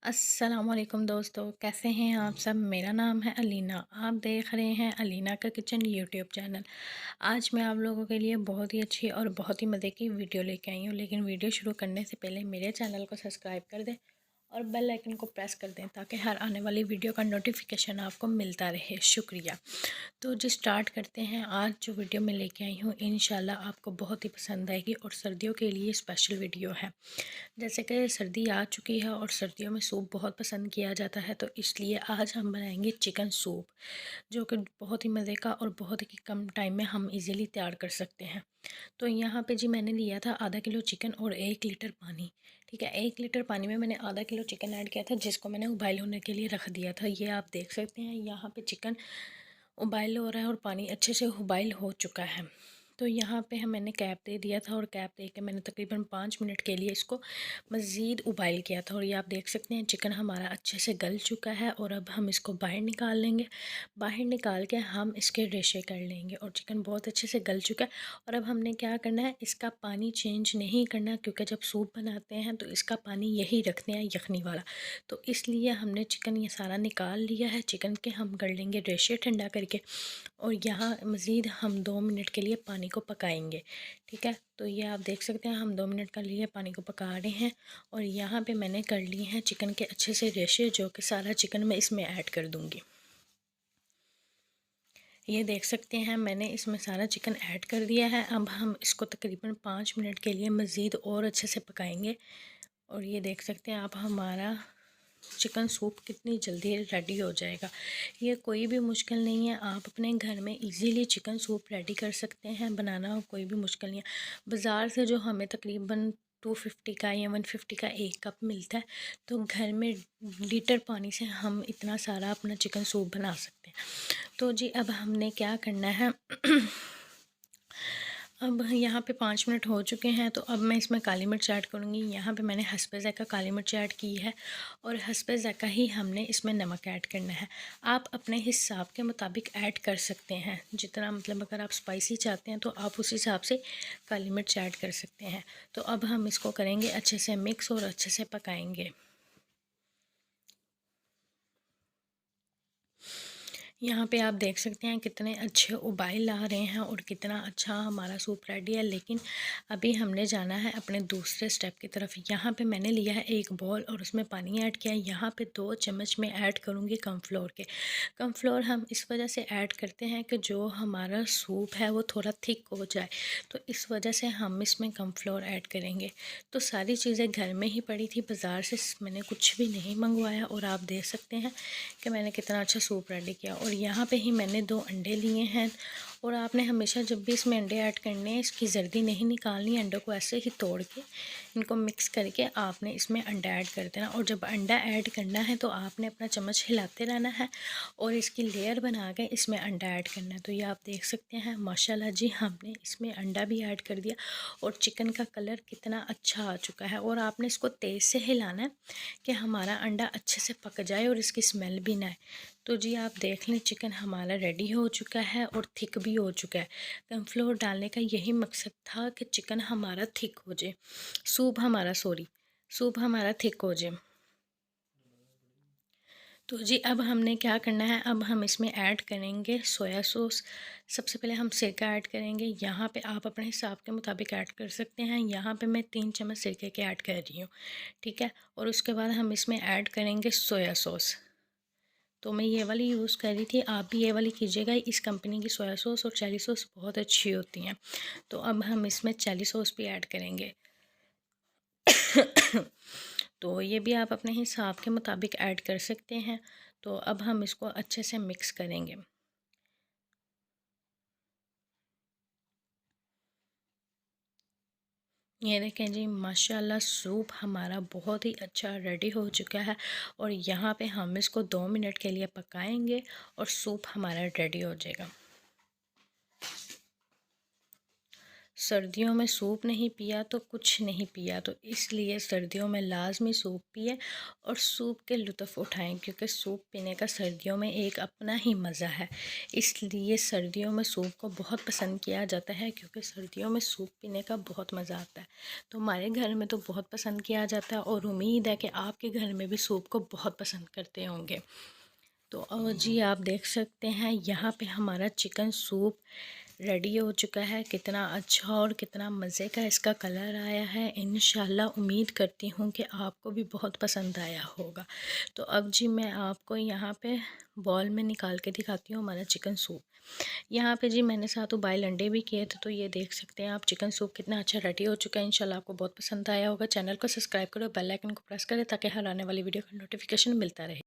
अस्सलामुअलैकुम दोस्तों, कैसे हैं आप सब। मेरा नाम है अलीना। आप देख रहे हैं अलीना का किचन यूट्यूब चैनल। आज मैं आप लोगों के लिए बहुत ही अच्छी और बहुत ही मज़े की वीडियो लेके आई हूँ। लेकिन वीडियो शुरू करने से पहले मेरे चैनल को सब्सक्राइब कर दें और बेल आइकन को प्रेस कर दें ताकि हर आने वाली वीडियो का नोटिफिकेशन आपको मिलता रहे। शुक्रिया। तो जी स्टार्ट करते हैं। आज जो वीडियो मैं लेके आई हूँ इंशाल्लाह आपको बहुत ही पसंद आएगी और सर्दियों के लिए स्पेशल वीडियो है। जैसे कि सर्दी आ चुकी है और सर्दियों में सूप बहुत पसंद किया जाता है, तो इसलिए आज हम बनाएंगे चिकन सूप, जो कि बहुत ही मज़े का और बहुत ही कम टाइम में हम इजीली तैयार कर सकते हैं। तो यहाँ पे जी मैंने लिया था आधा किलो चिकन और 1 लीटर पानी। ठीक है, 1 लीटर पानी में मैंने आधा किलो चिकन ऐड किया था, जिसको मैंने उबाइल होने के लिए रख दिया था। ये आप देख सकते हैं यहाँ पे चिकन उबाइल हो रहा है और पानी अच्छे से उबाइल हो चुका है। तो यहाँ पे मैंने कैप दे दिया था और कैप दे के मैंने तकरीबन 5 मिनट के लिए इसको मज़ीद उबाइल किया था। और ये आप देख सकते हैं चिकन हमारा अच्छे से गल चुका है और अब हम इसको बाहर निकाल लेंगे। बाहर निकाल के हम इसके रेशे कर लेंगे और चिकन बहुत अच्छे से गल चुका है। और अब हमने क्या करना है, इसका पानी चेंज नहीं करना, क्योंकि जब सूप बनाते हैं तो इसका पानी यही रखते हैं यखनी वाला। तो इसलिए हमने चिकन ये सारा निकाल लिया है। चिकन के हम कर लेंगे रेशे ठंडा करके और यहाँ मज़ीद हम 2 मिनट के लिए पानी को पकाएंगे। ठीक है, तो ये आप देख सकते हैं हम 2 मिनट के लिए पानी को पका रहे हैं। और यहाँ पे मैंने कर ली हैं चिकन के अच्छे से रेशे, जो कि सारा चिकन मैं इसमें ऐड कर दूँगी। ये देख सकते हैं मैंने इसमें सारा चिकन ऐड कर दिया है। अब हम इसको तकरीबन 5 मिनट के लिए मज़ीद और अच्छे से पकाएंगे। और ये देख सकते हैं आप हमारा चिकन सूप कितनी जल्दी रेडी हो जाएगा। ये कोई भी मुश्किल नहीं है, आप अपने घर में इजीली चिकन सूप रेडी कर सकते हैं। बनाना कोई भी मुश्किल नहीं है। बाज़ार से जो हमें तकरीबन 250 का या 150 का 1 कप मिलता है, तो घर में लीटर पानी से हम इतना सारा अपना चिकन सूप बना सकते हैं। तो जी अब हमने क्या करना है अब यहाँ पे 5 मिनट हो चुके हैं, तो अब मैं इसमें काली मिर्च ऐड करूँगी। यहाँ पे मैंने हस्बे ज़ायक़ा काली मिर्च ऐड की है और हस्बे ज़ायक़ा ही हमने इसमें नमक ऐड करना है। आप अपने हिसाब के मुताबिक ऐड कर सकते हैं, जितना मतलब अगर आप स्पाइसी चाहते हैं तो आप उस हिसाब से काली मिर्च ऐड कर सकते हैं। तो अब हम इसको करेंगे अच्छे से मिक्स और अच्छे से पकाएँगे। यहाँ पे आप देख सकते हैं कितने अच्छे उबाल आ रहे हैं और कितना अच्छा हमारा सूप रेडी है। लेकिन अभी हमने जाना है अपने दूसरे स्टेप की तरफ। यहाँ पे मैंने लिया है एक बॉल और उसमें पानी ऐड किया है। यहाँ पे 2 चम्मच में ऐड करूँगी कॉर्नफ्लोर के। कॉर्नफ्लोर हम इस वजह से ऐड करते हैं कि जो हमारा सूप है वो थोड़ा थिक हो जाए, तो इस वजह से हम इसमें कॉर्नफ्लोर ऐड करेंगे। तो सारी चीज़ें घर में ही पड़ी थी, बाज़ार से मैंने कुछ भी नहीं मंगवाया। और आप देख सकते हैं कि मैंने कितना अच्छा सूप रेडी किया। और यहाँ पे ही मैंने 2 अंडे लिए हैं। और आपने हमेशा जब भी इसमें अंडे ऐड करने हैं, इसकी जर्दी नहीं निकालनी। अंडों को ऐसे ही तोड़ के इनको मिक्स करके आपने इसमें अंडा ऐड कर देना। और जब अंडा ऐड करना है तो आपने अपना चम्मच हिलाते रहना है और इसकी लेयर बना के इसमें अंडा ऐड करना है। तो ये आप देख सकते हैं माशाल्लाह जी हमने इसमें अंडा भी ऐड कर दिया और चिकन का कलर कितना अच्छा आ चुका है। और आपने इसको तेज़ से हिलाना है कि हमारा अंडा अच्छे से पक जाए और इसकी स्मेल भी ना आए। तो जी आप देख लें चिकन हमारा रेडी हो चुका है और थिक भी हो चुका है। कॉर्नफ्लोर डालने का यही मकसद था कि चिकन हमारा थिक हो जाए, सूप हमारा थिक हो जाए। तो जी अब हमने क्या करना है, अब हम इसमें ऐड करेंगे सोया सॉस। सबसे पहले हम सिरका ऐड करेंगे। यहाँ पे आप अपने हिसाब के मुताबिक ऐड कर सकते हैं। यहाँ पे मैं 3 चम्मच सिरके के ऐड कर रही हूँ। ठीक है, और उसके बाद हम इसमें ऐड करेंगे सोया सॉस। तो मैं ये वाली यूज़ कर रही थी, आप भी ये वाली कीजिएगा। इस कंपनी की सोया सॉस और चिली सॉस बहुत अच्छी होती हैं। तो अब हम इसमें चिली सॉस भी ऐड करेंगे। तो ये भी आप अपने हिसाब के मुताबिक ऐड कर सकते हैं। तो अब हम इसको अच्छे से मिक्स करेंगे। ये देखें जी माशाल्लाह सूप हमारा बहुत ही अच्छा रेडी हो चुका है। और यहाँ पे हम इसको 2 मिनट के लिए पकाएंगे और सूप हमारा रेडी हो जाएगा। सर्दियों में सूप नहीं पिया तो कुछ नहीं पिया, तो इसलिए सर्दियों में लाज़मी सूप पिए और सूप के लुत्फ़ उठाएं, क्योंकि सूप पीने का सर्दियों में एक अपना ही मज़ा है। इसलिए सर्दियों में सूप को बहुत पसंद किया जाता है, क्योंकि सर्दियों में सूप पीने का बहुत मज़ा आता है। तो हमारे घर में तो बहुत पसंद किया जाता है और उम्मीद है कि आपके घर में भी सूप को बहुत पसंद करते होंगे। तो जी आप देख सकते हैं यहाँ पे हमारा चिकन सूप रेडी हो चुका है। कितना अच्छा और कितना मज़े का इसका कलर आया है। इंशाल्लाह उम्मीद करती हूँ कि आपको भी बहुत पसंद आया होगा। तो अब जी मैं आपको यहाँ पे बॉल में निकाल के दिखाती हूँ हमारा चिकन सूप। यहाँ पे जी मैंने साथ उबाइल अंडे भी किए थे, तो ये देख सकते हैं आप चिकन सूप कितना अच्छा रेडी हो चुका है। इंशाल्लाह आपको बहुत पसंद आया होगा। चैनल को सब्सक्राइब करो, बेल आइकन को प्रेस करें ताकि हर आने वाली वीडियो का नोटिफिकेशन मिलता रहे।